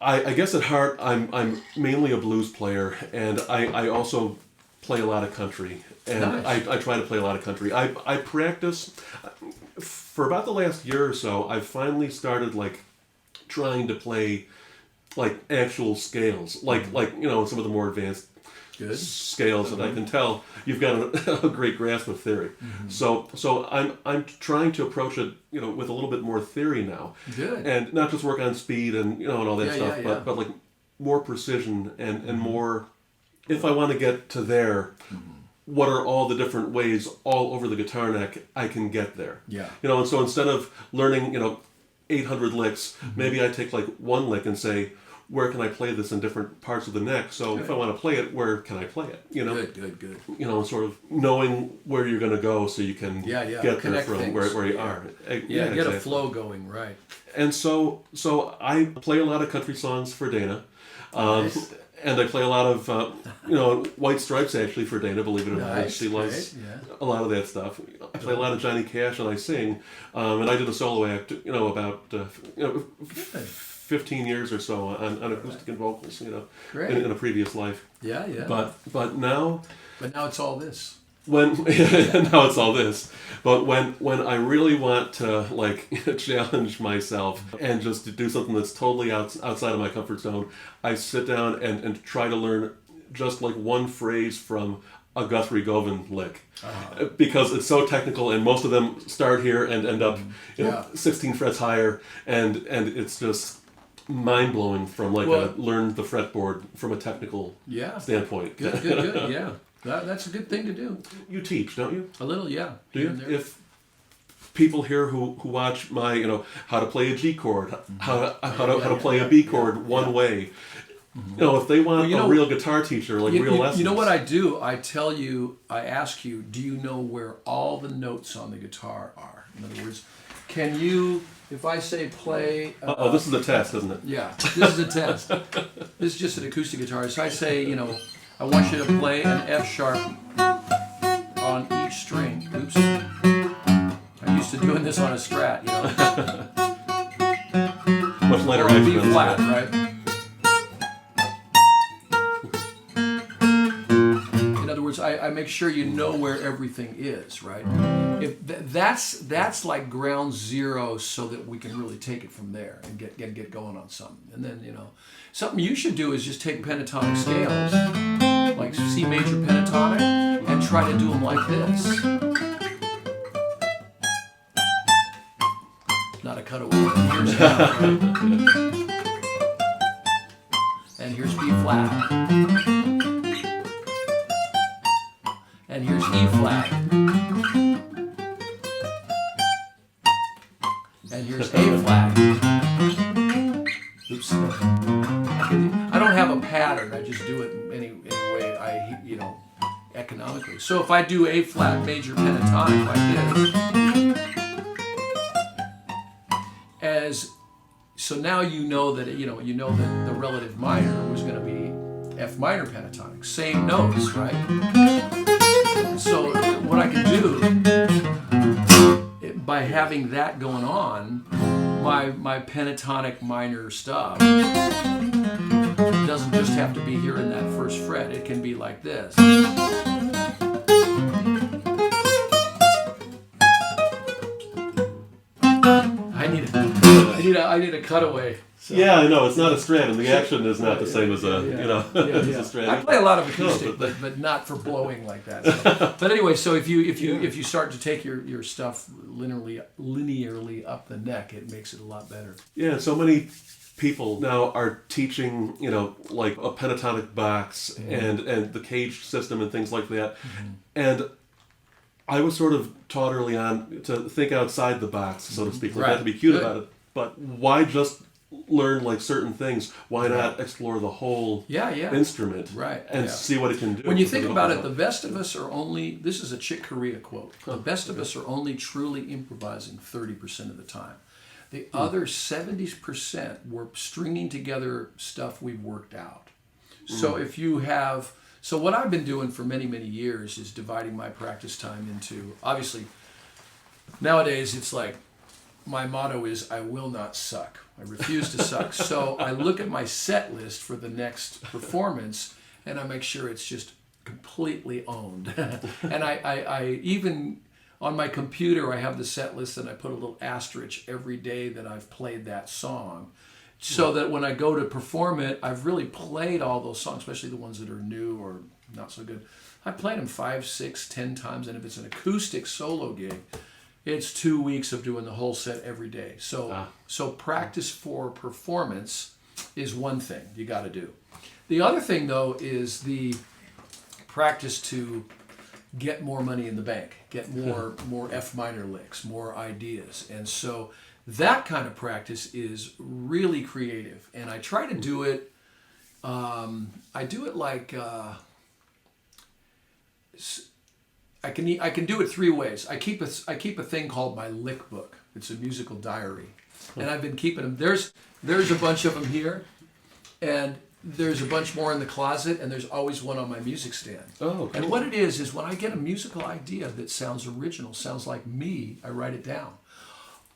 guess at heart I'm mainly a blues player, and I also play a lot of country, and nice. I try to play a lot of country. I practice for about the last year or so. I've finally started trying to play actual scales, like some of the more advanced scales that I can tell you've got a great grasp of theory. So I'm trying to approach it with a little bit more theory now. Good. And not just work on speed and and all that stuff, but like more precision and more, if I want to get to there, what are all the different ways all over the guitar neck I can get there. And so instead of learning 800 licks, maybe I take one lick and say, where can I play this in different parts of the neck? So if I want to play it, where can I play it? Good. Sort of knowing where you're going to go so you can get there from where you are. Get a flow going, right. And so I play a lot of country songs for Dana. Nice. And I play a lot of, White Stripes actually for Dana, believe it or not. She loves a lot of that stuff. I play a lot of Johnny Cash and I sing. And I did a solo act, about 15 years or so on acoustic and vocals, in a previous life. But now it's all this. Now it's all this. But when I really want to challenge myself and just to do something that's totally outside of my comfort zone, I sit down and try to learn just one phrase from a Guthrie Govan lick, because it's so technical, and most of them start here and end up 16 frets higher, and it's just mind-blowing from learn the fretboard from a technical standpoint. Good. Yeah. That's a good thing to do. You teach, don't you? A little, yeah. Do you? If people here who watch my, how to play a G chord, how to play a B chord one way, if they want a real guitar teacher, real lessons. You know what I do? I ask you, do you know where all the notes on the guitar are? In other words, can you, if I say play... this is a test, isn't it? Yeah, this is a test. This is just an acoustic guitar. So I say, I want you to play an F sharp on each string. Oops. I'm used to doing this on a Strat, Much lighter action. B flat, right? In other words, I make sure you know where everything is, right? If that's like ground zero, so that we can really take it from there and get going on something. And then something you should do is just take pentatonic scales, like C major pentatonic, and try to do them like this. Not a cutaway. Here's F, right? And here's B flat. And here's E flat. And here's A flat. Oops. I don't have a pattern. I just do it any way economically. So if I do A flat major pentatonic like this, so now you know that that the relative minor was going to be F minor pentatonic, same notes, right? So what I can do, by having that going on, my pentatonic minor stuff doesn't just have to be here in that first fret. It can be like this. I need a cutaway. So. Yeah, I know. It's not a Strat, and the action is not the same as a, as a Strat. I play a lot of acoustic, but not for blowing like that. So. But anyway, so if you start to take your stuff linearly up the neck, it makes it a lot better. Yeah, so many people now are teaching, like a pentatonic box and the cage system and things like that. Mm-hmm. And I was sort of taught early on to think outside the box, so to speak. Like, not to be cute about it, but why just learn like certain things? Why not explore the whole instrument and see what it can do? When you think about it, the best of us are only, this is a Chick Corea quote, the best of us are only truly improvising 30% of the time. The other 70% we're stringing together stuff we've worked out. So if you have, so what I've been doing for many, many years is dividing my practice time into, obviously, nowadays it's like, my motto is, I will not suck. I refuse to suck. So I look at my set list for the next performance, and I make sure it's just completely owned. And I even, on my computer, I have the set list, and I put a little asterisk every day that I've played that song. So that when I go to perform it, I've really played all those songs, especially the ones that are new or not so good. I've played them 5, 6, 10 times, and if it's an acoustic solo gig, it's 2 weeks of doing the whole set every day. So practice for performance is one thing you got to do. The other thing, though, is the practice to get more money in the bank, get more F minor licks, more ideas. And so that kind of practice is really creative. And I try to do it, I do it like... I can do it 3 ways. I keep a thing called my lick book. It's a musical diary, and I've been keeping them. There's a bunch of them here, and there's a bunch more in the closet, and there's always one on my music stand. Oh, cool. And what it is when I get a musical idea that sounds original, sounds like me, I write it down.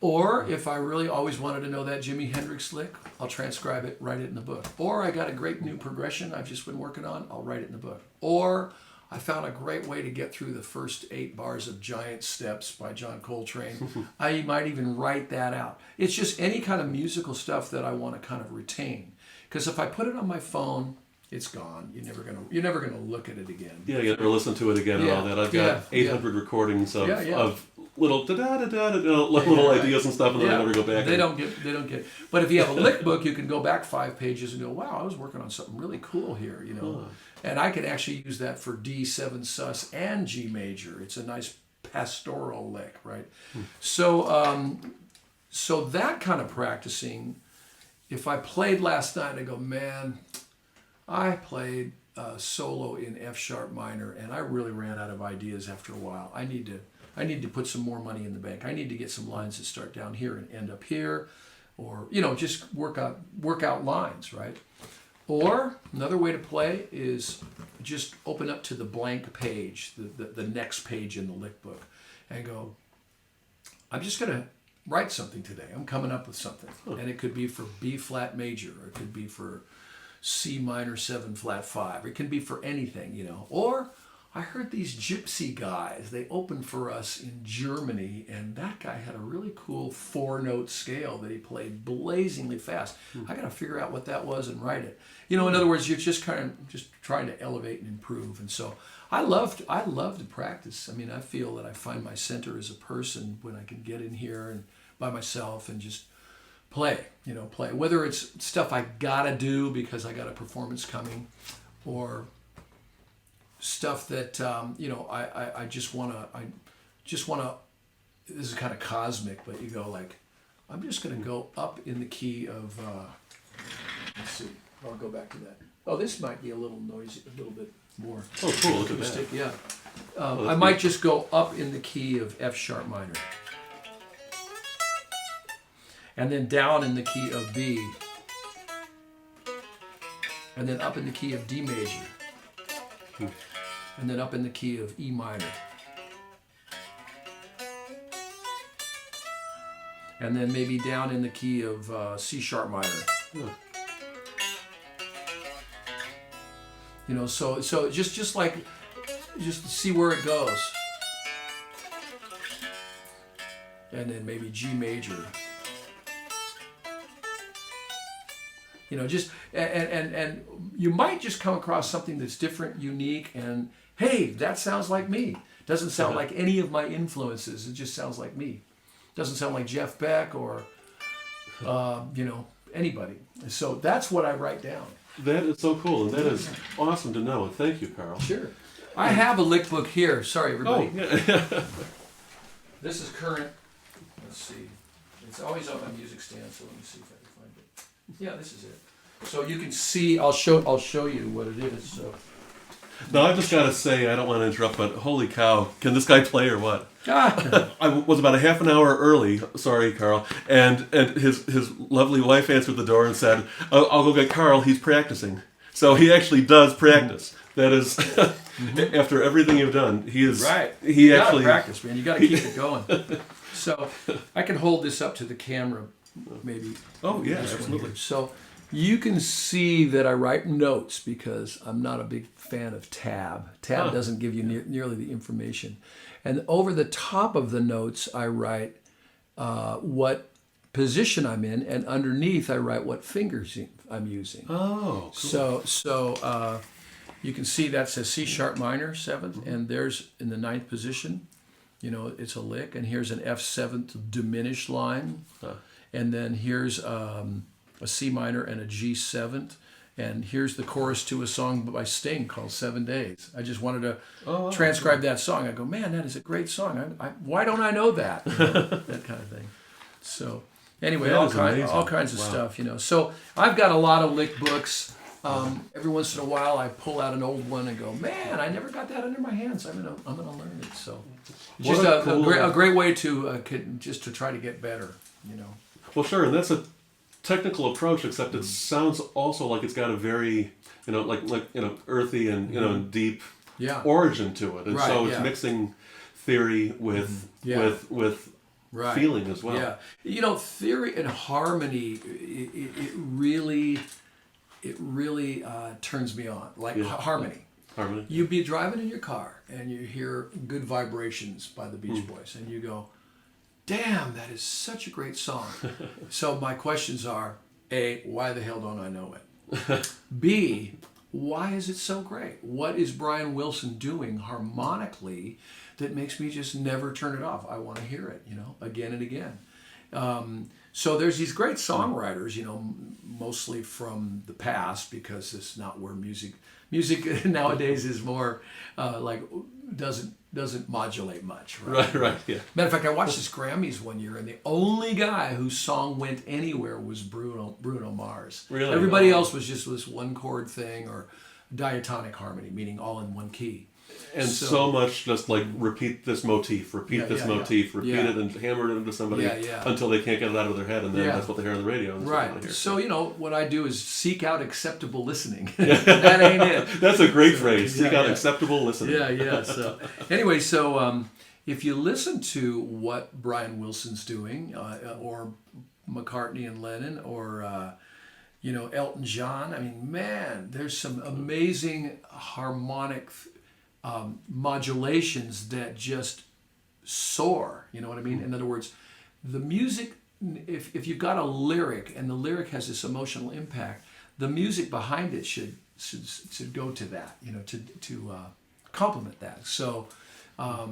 Or if I really always wanted to know that Jimi Hendrix lick, I'll transcribe it, write it in the book. Or I got a great new progression I've just been working on, I'll write it in the book. Or I found a great way to get through the first 8 bars of Giant Steps by John Coltrane. I might even write that out. It's just any kind of musical stuff that I want to kind of retain. Because if I put it on my phone, it's gone. You're never gonna look at it again. Yeah, you never listen to it again and all that. I've got 800 recordings of little little ideas and stuff, and then I never go back. They don't get. But if you have a lick book, you can go back 5 pages and go, wow, I was working on something really cool here, And I can actually use that for D7 sus and G major. It's a nice pastoral lick, right? So that kind of practicing, if I played last night and I go, man, I played solo in F sharp minor and I really ran out of ideas after a while. I need to put some more money in the bank. I need to get some lines that start down here and end up here, or just work out lines, right? Or another way to play is just open up to the blank page, the next page in the lick book, and go, I'm just going to write something today. I'm coming up with something. And it could be for B flat major, or it could be for C minor 7 flat 5. It can be for anything, Or I heard these gypsy guys, they opened for us in Germany, and that guy had a really cool 4-note scale that he played blazingly fast. I got to figure out what that was and write it. In other words, you're just kind of just trying to elevate and improve. And so I love to practice. I mean, I feel that I find my center as a person when I can get in here and by myself and just play. Whether it's stuff I gotta do because I got a performance coming, or stuff that I just wanna. This is kind of cosmic, but you go like, I'm just gonna go up in the key of. Let's see. I'll go back to that. Oh, this might be a little noisy, a little bit more. Oh, cool! Look at that. Yeah. I might just go up in the key of F sharp minor, and then down in the key of B, and then up in the key of D major. And then up in the key of E minor. and then maybe down in the key of C sharp minor. You know, so just see where it goes, and then maybe G major. You know, just and you might just come across something that's different, unique, and hey, that sounds like me. Doesn't sound like any of my influences. It just sounds like me. Doesn't sound like Jeff Beck or you know, anybody. So that's what I write down. That is so cool, and that is awesome to know. And thank you, Carl. Sure. I have a lick book here. Sorry, everybody. Oh, yeah. This is current. Let's see. It's always on my music stand, so let me see if I can find it. Yeah, this is it. So you can see. I'll show you what it is. So. Now I just gotta say, I don't want to interrupt, but holy cow, can this guy play or what? I was about a half an hour early. Sorry, Carl. And his lovely wife answered the door and said, "I'll go get Carl. He's practicing." So he actually does practice. That is, after everything you've done, he is right. He you actually gotta practice, man. You got to keep it going. So I can hold this up to the camera, maybe. Oh yeah, this one absolutely. here. So you can see that I write notes because I'm not a big fan of tab. Tab doesn't give you nearly the information. And over the top of the notes, I write what position I'm in, and underneath I write what fingers I'm using. Oh, cool. So you can see that says C sharp minor 7th, and there's in the 9th position. You know, it's a lick, and here's an F7th diminished line, and then here's a C minor and a G7th, and here's the chorus to a song by Sting called 7 Days. I just wanted to transcribe that song. I go, man, that is a great song. Why don't I know that? You know, that kind of thing. So anyway, all kinds of stuff, you know. So I've got a lot of lick books. Every once in a while, I pull out an old one and go, man, I never got that under my hands. I'm gonna learn it. So just a great way to just to try to get better, you know. Well, sure, and that's a technical approach, except it sounds also like it's got a very, you know, like you know, earthy and you know, deep origin to it, and so it's mixing theory with feeling as well. Yeah, you know, theory and harmony, it really turns me on, like harmony. Harmony. You'd be driving in your car and you hear Good Vibrations by the Beach Boys, and you go, damn, that is such a great song. So my questions are, A, why the hell don't I know it? B, why is it so great? What is Brian Wilson doing harmonically that makes me just never turn it off? I want to hear it, you know, again and again. So there's these great songwriters, you know, mostly from the past, because it's not where music nowadays is more like doesn't modulate much. Right, yeah. Matter of fact, I watched this Grammys one year, and the only guy whose song went anywhere was Bruno Mars. Really? Everybody else was just this one chord thing or diatonic harmony, meaning all in one key. And so much just like repeat this motif, repeat it and hammer it into somebody until they can't get it out of their head, and then that's what they hear on the radio. And right. So, you know, what I do is seek out acceptable listening. That ain't it. That's a great phrase. Seek out acceptable listening. Yeah. So anyway, if you listen to what Brian Wilson's doing, or McCartney and Lennon, or you know, Elton John, I mean, man, there's some amazing harmonic modulations that just soar, you know what I mean? In other words, the music, if you've got a lyric and the lyric has this emotional impact, the music behind it should go to that, you know, to complement that. So a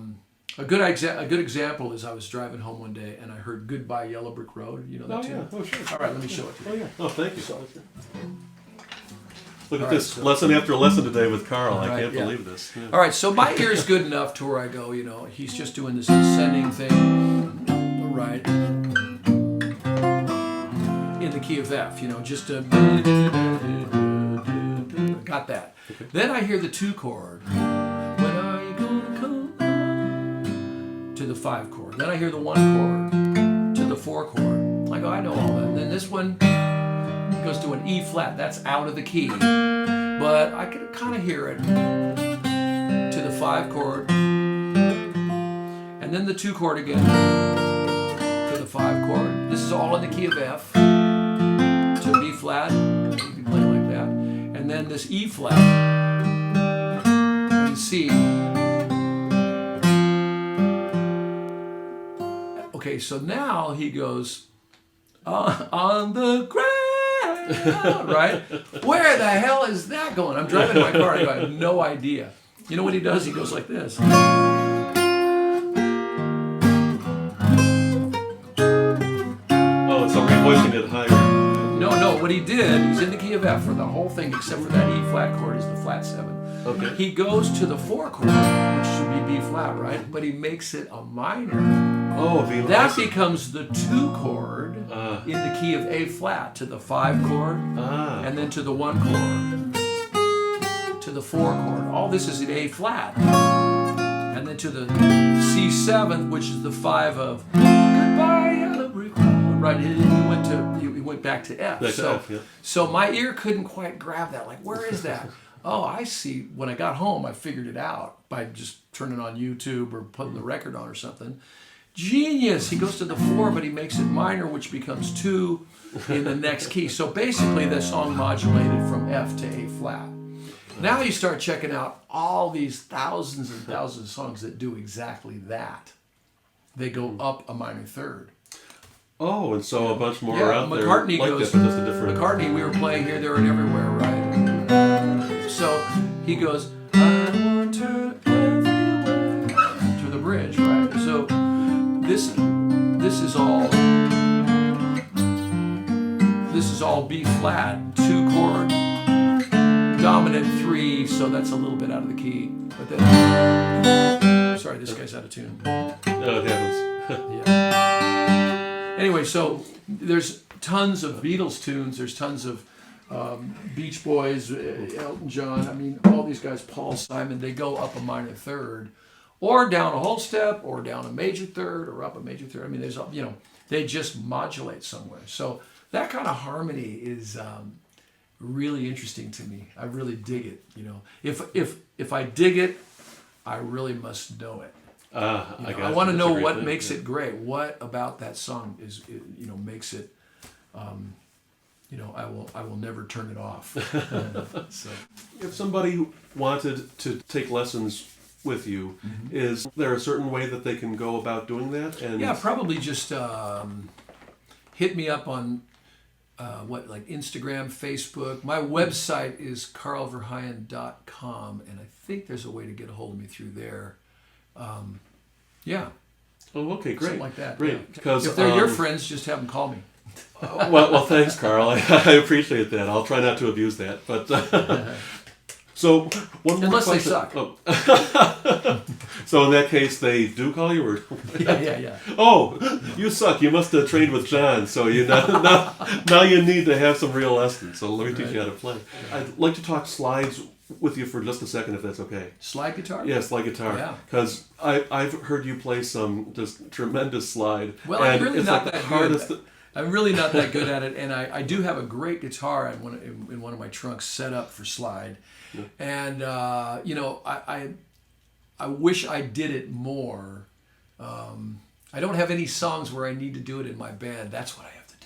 good example is I was driving home one day and I heard Goodbye Yellow Brick Road. You know that tune? Oh, sure. All right, let me show it to you. Oh, yeah. Oh, thank you. Look at this, lesson after lesson today with Carl. I can't believe this. Yeah. All right, so my ear is good enough to where I go, you know, he's just doing this ascending thing, right, in the key of F, you know, just got that. Okay. Then I hear the 2 chord, when are you gonna come, to the 5 chord. Then I hear the 1 chord, to the 4 chord. I go, I know all that. And then this one goes to an E flat, that's out of the key, but I can kind of hear it to the 5 chord, and then the 2 chord again to the 5 chord, this is all in the key of F to B flat. You can play it like that. And then this E flat and C. Okay, so now he goes on the ground, right? Where the hell is that going? I'm driving my car and I have no idea. You know what he does? He goes like this. Oh, so revoicing it higher. No, what he did, he's in the key of F for the whole thing except for that E flat chord is the flat 7. Okay. He goes to the 4 chord, which should be B flat, right? But he makes it a minor. Oh, B. That becomes the 2 chord in the key of A flat to the 5 chord, and then to the 1 chord, to the 4 chord. All this is in A flat, and then to the C7, which is the 5 of Goodbye Yellow Brick Road. Right, he went back to F. So my ear couldn't quite grab that. Like, where is that? Oh, I see. When I got home, I figured it out by just turning on YouTube or putting the record on or something. Genius! He goes to the 4, but he makes it minor, which becomes 2 in the next key. So basically, the song modulated from F to A flat. Now you start checking out all these thousands and thousands of songs that do exactly that. They go up a minor third. Oh, and so a bunch more out McCartney there. goes, That, just a different... McCartney, we were playing here, there, and everywhere, right? So he goes, I want to everywhere, to the bridge, right? So this is all B flat, 2 chord, dominant 3, so that's a little bit out of the key. But then, sorry, this guy's out of tune. Oh, it happens. Yeah. Anyway, so there's tons of Beatles tunes. There's tons of Beach Boys, Elton John. I mean, all these guys, Paul Simon, they go up a minor third, or down a whole step, or down a major third, or up a major third. I mean, there's, you know, they just modulate somewhere. So that kind of harmony is really interesting to me. I really dig it. You know, if I dig it, I really must know it. I want to know what makes it great. What about that song makes it? I will never turn it off. So, if somebody wanted to take lessons with you, is there a certain way that they can go about doing that? And yeah, probably just hit me up on like Instagram, Facebook. My website is carlverheyen.com, and I think there's a way to get a hold of me through there. Yeah. Oh, okay, great. Something like that. Great. Yeah. Because if they're your friends, just have them call me. well, thanks, Carl. I appreciate that. I'll try not to abuse that. But so one more unless question. They suck. Oh. So in that case, they do call you, or yeah. Oh, you suck. You must have trained with John, so now you need to have some real lessons. So let me teach you how to play. I'd like to talk slides with you for just a second, if that's okay. Slide guitar? Yeah, slide guitar. Yeah. Because I've heard you play some just tremendous slide. Well, I'm really not like that good. I'm really not that good at it, and I do have a great guitar in one of my trunks set up for slide. Yeah. And I wish I did it more. I don't have any songs where I need to do it in my band. That's what I have to do.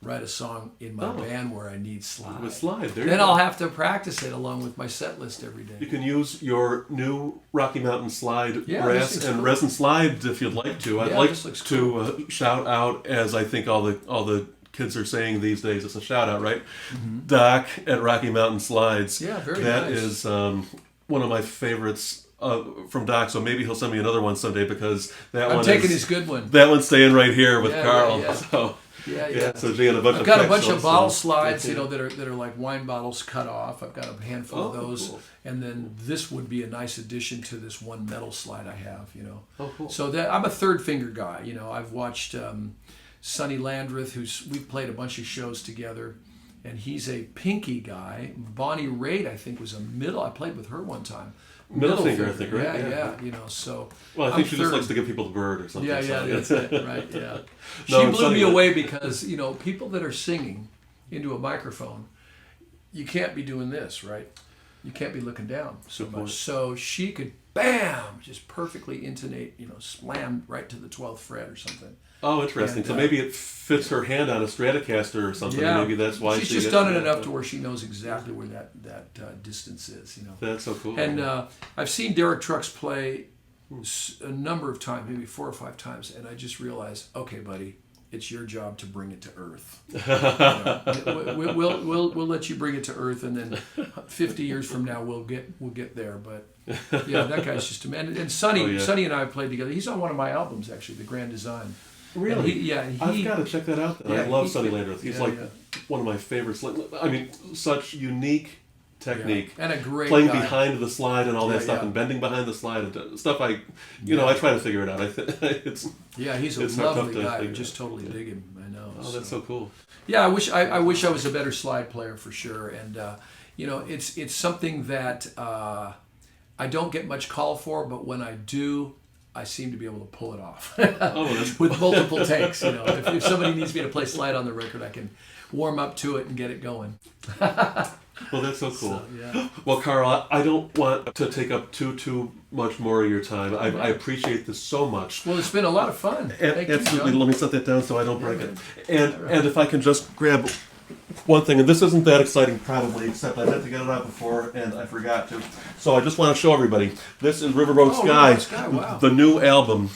Write a song in my band where I need slide. With slide, then I'll have to practice it along with my set list every day. You can use your new Rocky Mountain Slide brass and resin slide if you'd like to. I'd like to shout out, as I think all the kids are saying these days, it's a shout out, right? Doc at Rocky Mountain Slides. Yeah, very nice. That is one of my favorites from Doc, so maybe he'll send me another one someday, because I'm taking his good one. That one's staying right here with Carl. Yeah. So. Yeah. So Jay, I've got a bunch of bottle slides, that are like wine bottles cut off. I've got a handful of those, cool. And then this would be a nice addition to this one metal slide I have. Oh, cool. So I'm a third finger guy. I've watched Sonny Landreth, we've played a bunch of shows together, and he's a pinky guy. Bonnie Raitt, I think, was a middle. I played with her one time. Middle finger, I think, right? Yeah. So. Well, I think she just likes to give people the bird or something. Yeah, that's it, right? Yeah. She No, blew me away because people that are singing into a microphone, you can't be doing this, right? you can't be looking down so Good much. point. So she could, bam, just perfectly intonate, slam right to the 12th fret or something. Oh, interesting. And, So maybe it fits her hand on a Stratocaster or something. Yeah, Maybe that's why she's she just gets done it that. enough to where she knows exactly where that distance is. That's so cool. And I've seen Derek Trucks play a number of times, maybe 4 or 5 times, and I just realized, okay, buddy, it's your job to bring it to earth. We'll let you bring it to earth, and then 50 years from now we'll get there. But yeah, that guy's just a man. And Sonny, Sonny and I have played together. He's on one of my albums actually, The Grand Design. Really? I've got to check that out. Then. Yeah, I love Sonny Landreth. He's yeah. one of my favorites. I mean, such unique technique. And a great playing guy. behind the slide and all that stuff, and bending behind the slide and stuff. I try to figure it out. It's he's a lovely guy. I just totally dig him. I know. Oh, that's so cool. Yeah, I wish I was a better slide player for sure. And it's something that I don't get much call for, but when I do, I seem to be able to pull it off with multiple takes. If somebody needs me to play slide on the record, I can warm up to it and get it going. Well, that's so cool. So, yeah. Well, Carl, I don't want to take up too much more of your time. I appreciate this so much. Well, it's been a lot of fun. Thank you, absolutely. John. Let me set that down so I don't break it. And if I can just grab one thing, and this isn't that exciting probably, except I meant to get it out before and I forgot to. So I just want to show everybody. This is Riverboat Sky, wow. the new album.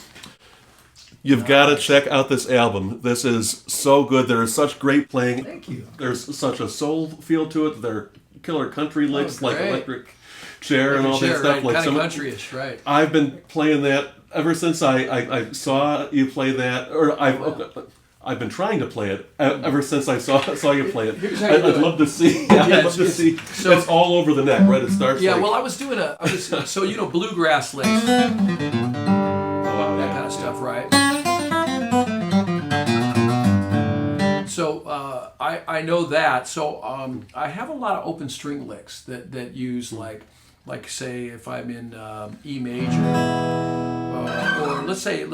You've got to check out this album. This is so good. There is such great playing. Thank you. There's such a soul feel to it. There are killer country licks like great. Electric Chair and all that stuff. Right. Like Kind of country-ish, right. I've been playing that ever since I saw you play that, or I've been trying to play it ever since I saw you play it. Here's how you do I'd it. love to see. I'd love to see. So it's all over the neck, right? It starts. Yeah, like, well, I was bluegrass licks, oh, wow, that kind of stuff, right? So I know that. So I have a lot of open string licks that use like say if I'm in E major, or let's say E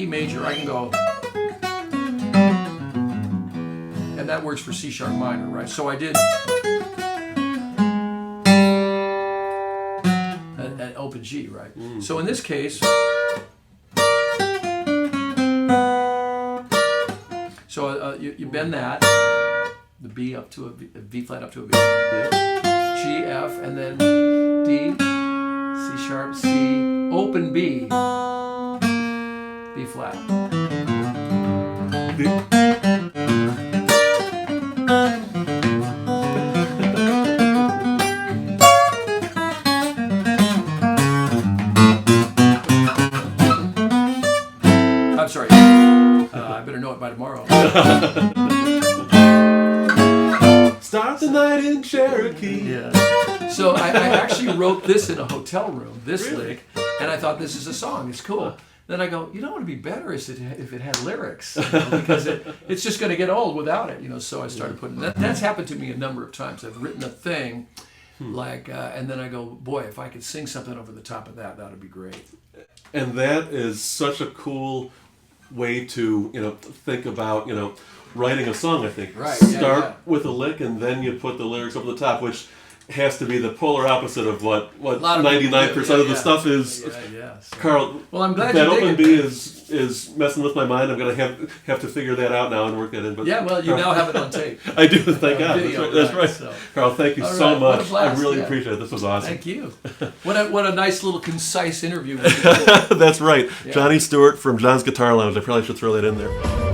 major, I can go, and that works for C sharp minor, right? So I did an open G, right? So in this case. So you bend that, the B up to a V flat up to a V, G, F, and then D, C sharp, C, open B, B flat. I'm sorry. I better know it by tomorrow. Start the night in Cherokee. Yeah. So I actually wrote this in a hotel room, this lick, and I thought this is a song. It's cool. Then I go, what would be better is if it had lyrics, because it's just going to get old without it, So I started putting that's happened to me a number of times. I've written a thing, and then I go, boy, if I could sing something over the top of that would be great. And that is such a cool way to think about writing a song. I think Right. Start with a lick and then you put the lyrics over the top, which has to be the polar opposite of what 99% of the stuff is. Yeah. So. Carl, well, I'm glad that you open dig B it. is messing with my mind. I'm going to have to figure that out now and work that in. But Yeah, well, you now have it on tape. I do. Thank God. Video, That's right. so. Carl, thank you All so right, what a much. blast, I really yeah. appreciate it. This was awesome. Thank you. What a nice little concise interview. That's right. Yeah. Johnny Stewart from John's Guitar Lounge. I probably should throw that in there.